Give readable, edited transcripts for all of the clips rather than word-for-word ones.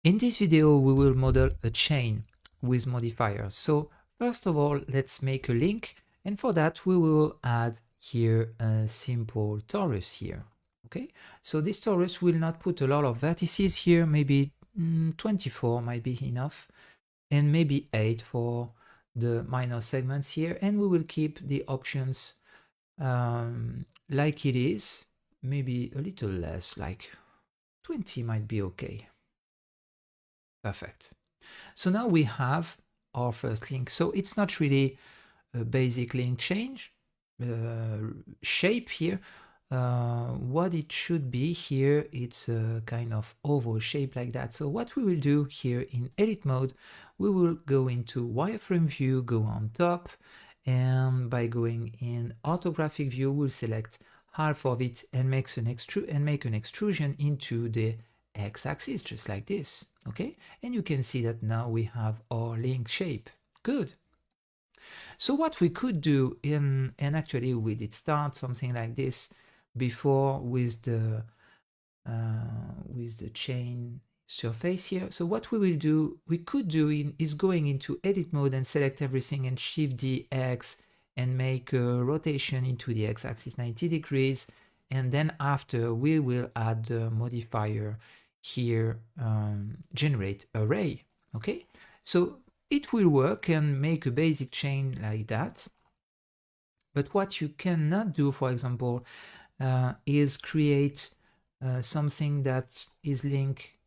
In this video, we will model a chain with modifiers. So first of all, let's make a link. And for that, we will add here a simple torus here. Okay, so this torus will not put a lot of vertices here, maybe 24 might be enough, and maybe 8 for the minor segments here. And we will keep the options like it is, maybe a little less, like 20 might be okay. Perfect. So now we have our first link. So it's not really a basic link change shape here. What it should be here, it's a kind of oval shape like that. So what we will do here in edit mode, we will go into wireframe view, go on top, and by going in orthographic view, we'll select half of it and make an extrusion into the x-axis, just like this. Okay, and you can see that now we have our link shape. Good. So what we could do and actually we did start something like this before with the chain surface here. So what we could do is going into edit mode and select everything and shift the X and make a rotation into the x-axis 90 degrees, and then after we will add the modifier here, generate array. Okay, so it will work and make a basic chain like that. But what you cannot do, for example, is create something that is link,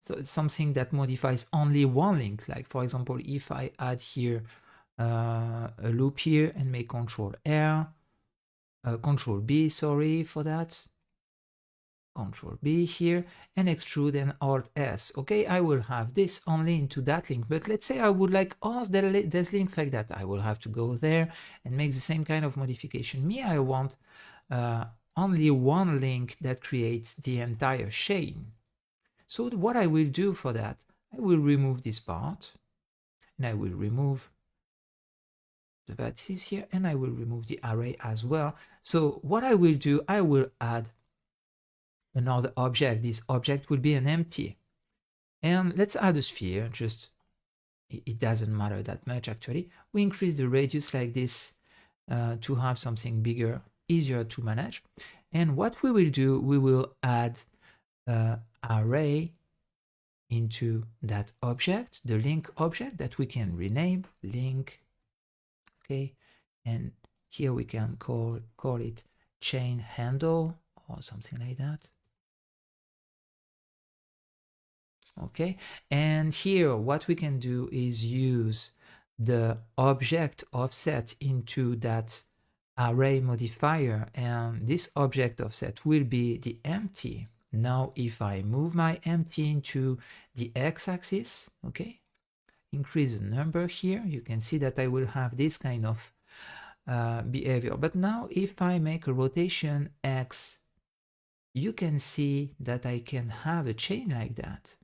so something that modifies only one link. Like for example, if I add here a loop here and make Control B, sorry for that, Control B here, and extrude and Alt S. Okay, I will have this only into that link. But let's say I would like, oh, there's links like that. I will have to go there and make the same kind of modification. I want only one link that creates the entire chain. So what I will do for that, I will remove this part, and I will remove the vertices here, and I will remove the array as well. So what I will do, I will add another object. This object will be an empty. And let's add a sphere, just, it doesn't matter that much actually. We increase the radius like this to have something bigger, easier to manage. And what we will do, we will add array into that object, the link object that we can rename link. Okay, and here we can call it chain handle or something like that. Okay, and here what we can do is use the object offset into that array modifier, and this object offset will be the empty. Now if I move my empty into the x-axis, okay, increase the number here, you can see that I will have this kind of behavior. But now if I make a rotation x, you can see that I can have a chain like that.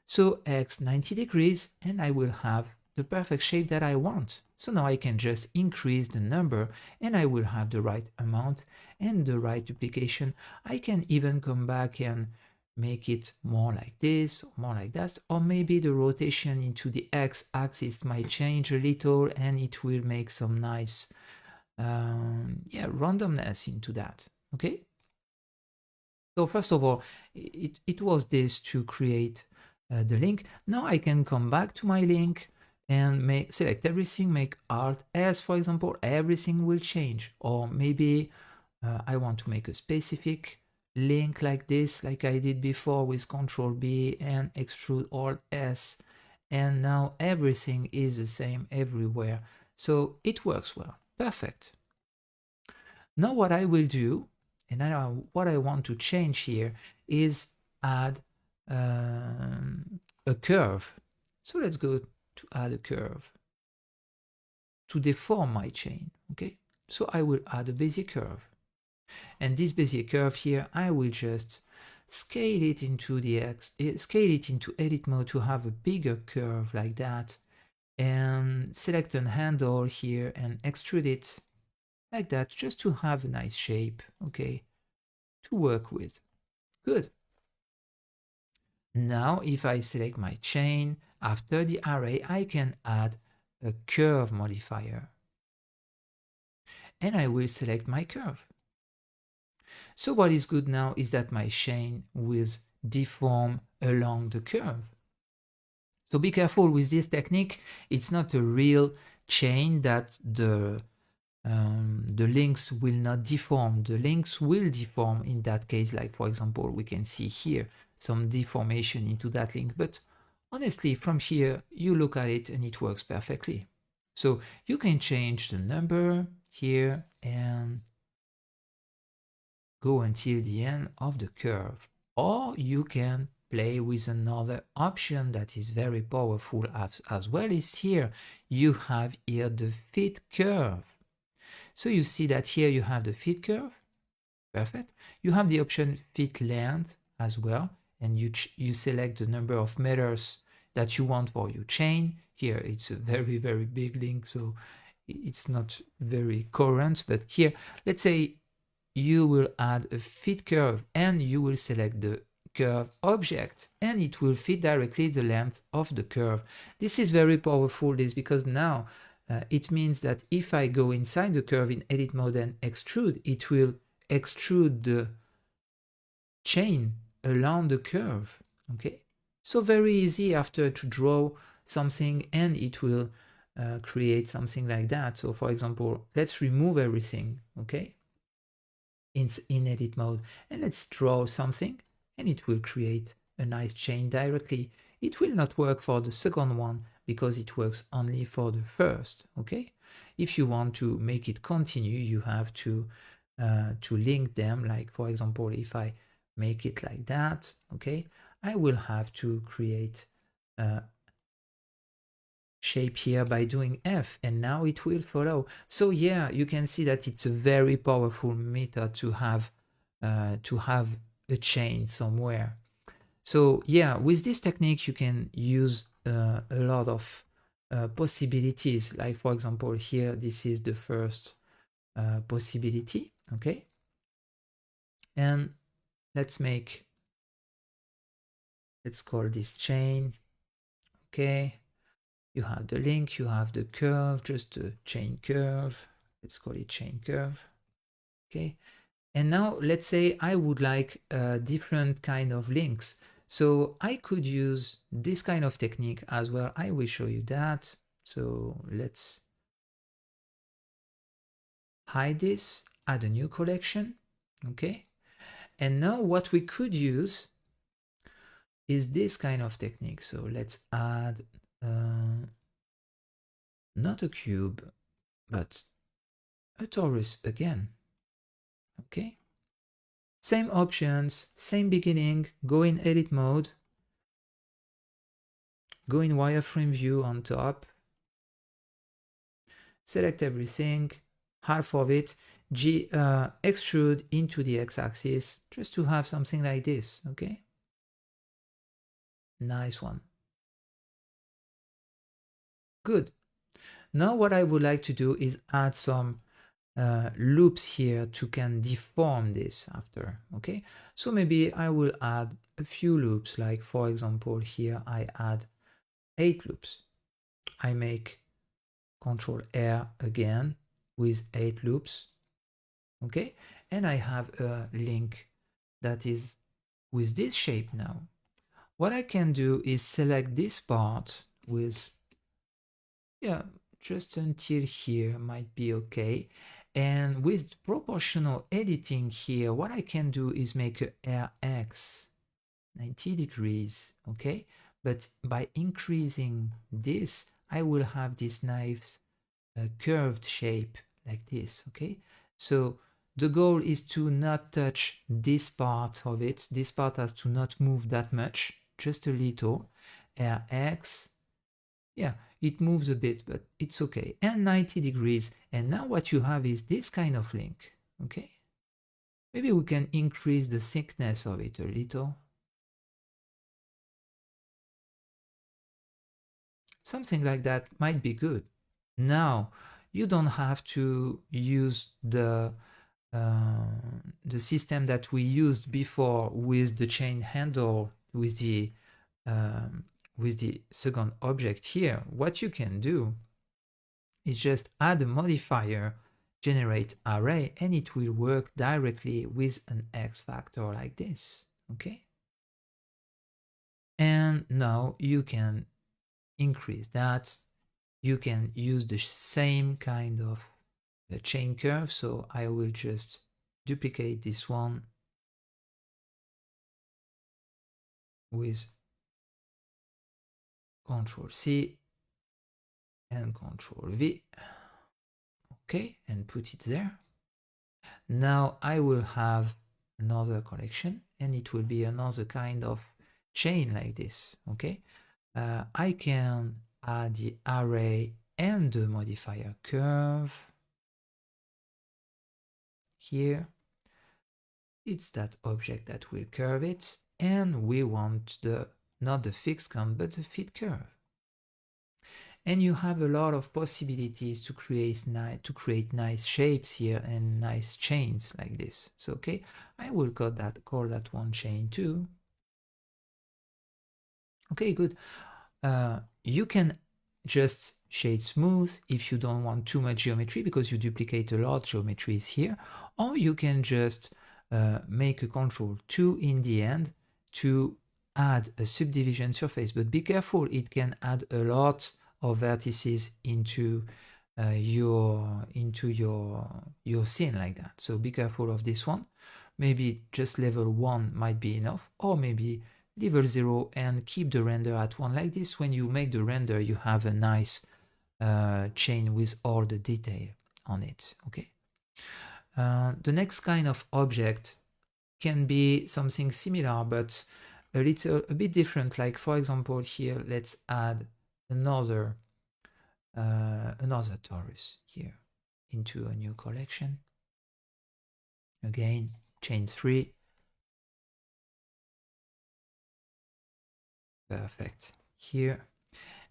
So x 90 degrees, and I will have the perfect shape that I want. So now I can just increase the number and I will have the right amount and the right duplication. I can even come back and make it more like this, more like that, or maybe the rotation into the x-axis might change a little and it will make some nice randomness into that. Okay, so first of all, it was this to create the link. Now I can come back to my link and select everything, make Alt S, for example, everything will change. Or maybe I want to make a specific link like this, like I did before with Control B and extrude Alt S, and now everything is the same everywhere. So it works well. Perfect. Now what I will do, and what I want to change here is add a curve. So let's go to add a curve to deform my chain. Okay, so I will add a Bezier curve, and this Bezier curve here, I will just scale it into edit mode to have a bigger curve like that, and select an handle here and extrude it like that, just to have a nice shape, okay, to work with. Good. Now, if I select my chain, after the array, I can add a curve modifier. And I will select my curve. So what is good now is that my chain will deform along the curve. So be careful with this technique. It's not a real chain that the links will not deform. The links will deform in that case. Like for example, we can see here some deformation into that link. But honestly, from here, you look at it and it works perfectly. So you can change the number here and go until the end of the curve. Or you can play with another option that is very powerful as well. Is here you have here the fit curve. So you see that here you have the fit curve. Perfect. You have the option fit length as well, and you select the number of meters that you want for your chain. Here it's a very big link, so it's not very current, but here let's say you will add a fit curve and you will select the curve object and it will fit directly the length of the curve. This is very powerful, this because now it means that if I go inside the curve in edit mode and extrude, it will extrude the chain along the curve. Okay, so very easy after to draw something and it will create something like that. So for example, let's remove everything, okay, in edit mode, and let's draw something and it will create a nice chain directly. It will not work for the second one because it works only for the first. Okay, if you want to make it continue, you have to link them. Like for example, if I make it like that, okay, I will have to create a shape here by doing F, and now it will follow. So yeah, you can see that it's a very powerful method to have a chain somewhere. So yeah, with this technique you can use a lot of possibilities. Like for example, here this is the first possibility, okay, and let's call this chain, okay. You have the link, you have the curve, just a chain curve. Let's call it chain curve. Okay. And now let's say I would like a different kind of links. So I could use this kind of technique as well. I will show you that. So let's hide this, add a new collection. Okay. And now what we could use is this kind of technique. So let's add not a cube, but a torus again. Okay. Same options, same beginning, go in edit mode, go in wireframe view on top, select everything, half of it, extrude into the x-axis, just to have something like this, okay? Nice one. Good. Now what I would like to do is add some loops here to can deform this after, okay? So maybe I will add a few loops, like for example here I add 8 loops. I make Control R again with 8 loops, okay? And I have a link that is with this shape now. What I can do is select this part with, yeah, just until here might be okay. And with proportional editing here, what I can do is make a RX 90 degrees, okay? But by increasing this, I will have this nice curved shape like this, okay? So the goal is to not touch this part of it. This part has to not move that much, just a little. RX, yeah, it moves a bit, but it's okay. And 90 degrees. And now what you have is this kind of link, okay? Maybe we can increase the thickness of it a little. Something like that might be good. Now, you don't have to use the system that we used before with the chain handle, with the with the second object here, what you can do is just add a modifier, generate array, and it will work directly with an X factor like this, okay? And now you can increase that. You can use the same kind of chain curve. So I will just duplicate this one with Control C and Control V. Okay, and put it there. Now I will have another collection and it will be another kind of chain like this. Okay, I can add the array and the modifier curve here. It's that object that will curve it, and we want not the fixed count but the fit curve. And you have a lot of possibilities to create nice shapes here and nice chains like this. So okay, I will call that one chain too. Okay, good. You can just shade smooth if you don't want too much geometry because you duplicate a lot of geometries here, or you can just make a Control 2 in the end to add a subdivision surface. But be careful, it can add a lot of vertices into your scene like that. So be careful of this one. Maybe just level 1 might be enough, or maybe level 0 and keep the render at 1 like this. When you make the render, you have a nice chain with all the detail on it. Okay. The next kind of object can be something similar but a bit different. Like for example here, let's add another torus here into a new collection. Again, chain 3. Perfect. Here.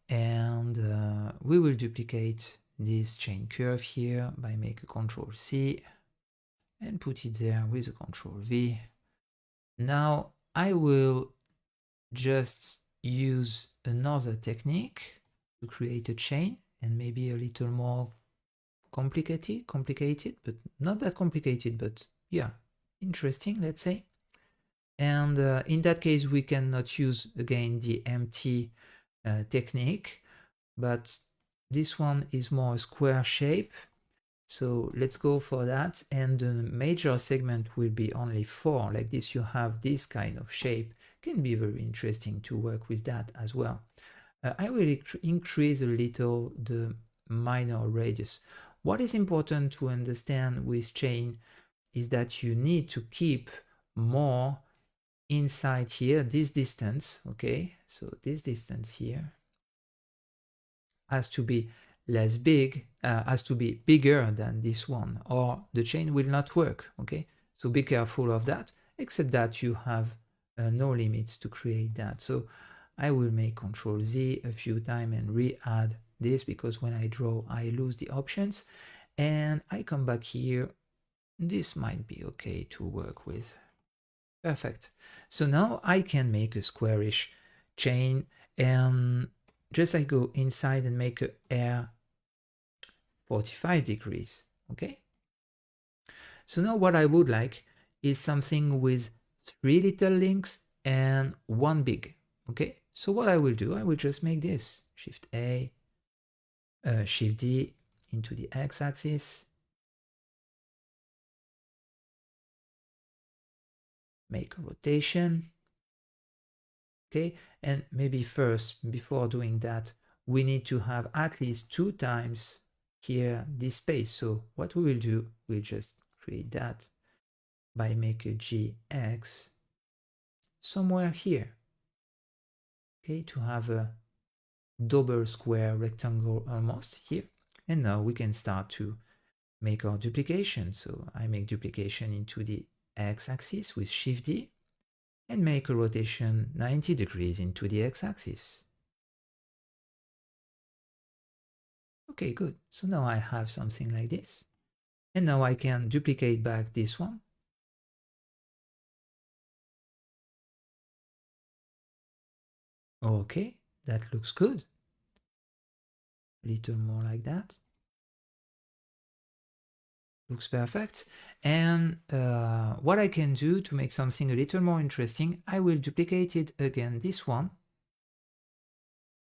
And we will duplicate this chain curve here by make a Control C and put it there with a Control V. Now I will just use another technique to create a chain, and maybe a little more complicated, but not that complicated, but yeah, interesting, let's say. And in that case, we cannot use again the empty technique, but this one is more a square shape. So let's go for that, and the major segment will be only 4. Like this, you have this kind of shape. Can be very interesting to work with that as well. I will increase a little the minor radius. What is important to understand with chain is that you need to keep more inside here, this distance, okay? So this distance here has to be less big, has to be bigger than this one, or the chain will not work, okay? So be careful of that, except that you have no limits to create that. So I will make Control Z a few times and re-add this, because when I draw, I lose the options. And I come back here. This might be okay to work with. Perfect. So now I can make a squarish chain, and just I go inside and make a air 45 degrees, okay? So now what I would like is something with 3 little links and 1 big, okay? So what I will do, I will just make this, Shift A, Shift D into the X-axis, make a rotation, okay? And maybe first, before doing that, we need to have at least 2 times here this space. So what we will do, we'll just create that by make a GX somewhere here, okay, to have a double square rectangle almost here. And now we can start to make our duplication. So I make duplication into the X-axis with Shift D and make a rotation 90 degrees into the X-axis. Okay, good. So now I have something like this. And now I can duplicate back this one. Okay, that looks good. A little more like that. Looks perfect. And what I can do to make something a little more interesting, I will duplicate it again, this one,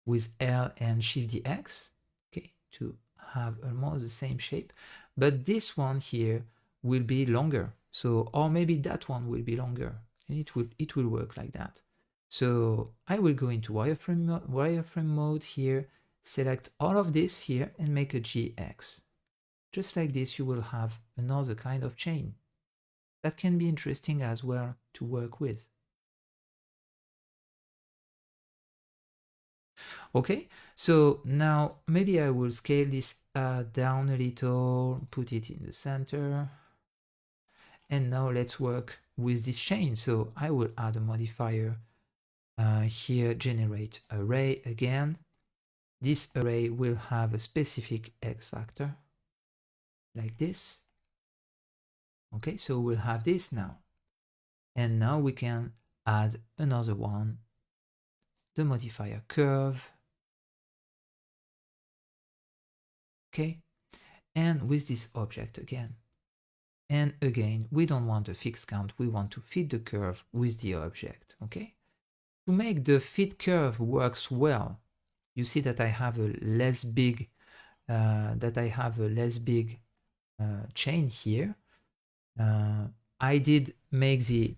with L and Shift DX, okay, to have almost the same shape. But this one here will be longer. So, or maybe that one will be longer, and it will work like that. So I will go into wireframe mode here, select all of this here and make a GX. Just like this, you will have another kind of chain. That can be interesting as well to work with. Okay, so now maybe I will scale this down a little, put it in the center. And now let's work with this chain. So I will add a modifier here, generate array again. This array will have a specific X factor like this. Okay, so we'll have this now. And now we can add another one, the modifier curve. Okay, and with this object again. And again, we don't want a fixed count, we want to fit the curve with the object, okay? To make the fit curve works well, you see that I have a less big, chain here. I did make the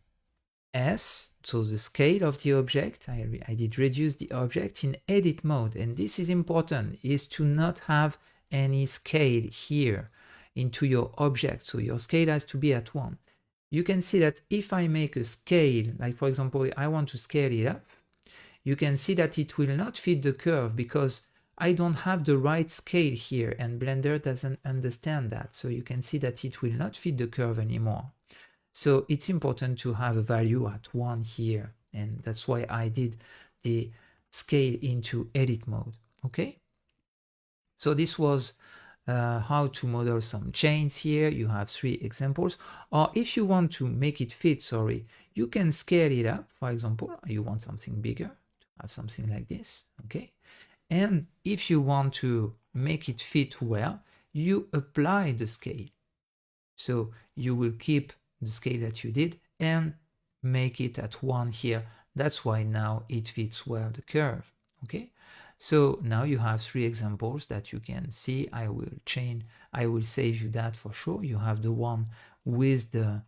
S, so the scale of the object, I did reduce the object in edit mode, and this is important, is to not have any scale here into your object, so your scale has to be at 1. You can see that if I make a scale, like for example, I want to scale it up, you can see that it will not fit the curve because I don't have the right scale here and Blender doesn't understand that. So you can see that it will not fit the curve anymore. So it's important to have a value at 1 here, and that's why I did the scale into edit mode, okay? So this was how to model some chains here. You have 3 examples, or if you want to make it fit, you can scale it up. For example, you want something bigger, to have something like this, okay? And if you want to make it fit well, you apply the scale. So you will keep the scale that you did and make it at 1 here. That's why now it fits well the curve, okay? So now you have 3 examples that you can see. I will save you that for sure. You have the one with the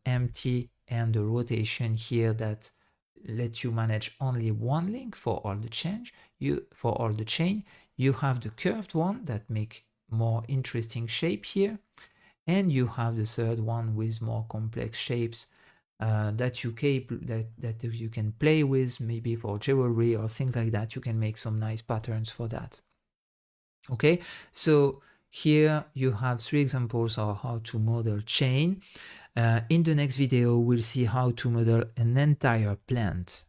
empty and the rotation here that let you manage only one link for all the chain. You have the curved one that make more interesting shape here, and you have the third one with more complex shapes that you can play with, maybe for jewelry or things like that. You can make some nice patterns for that. Okay, so here you have 3 examples of how to model chain. In the next video, we'll see how to model an entire plant.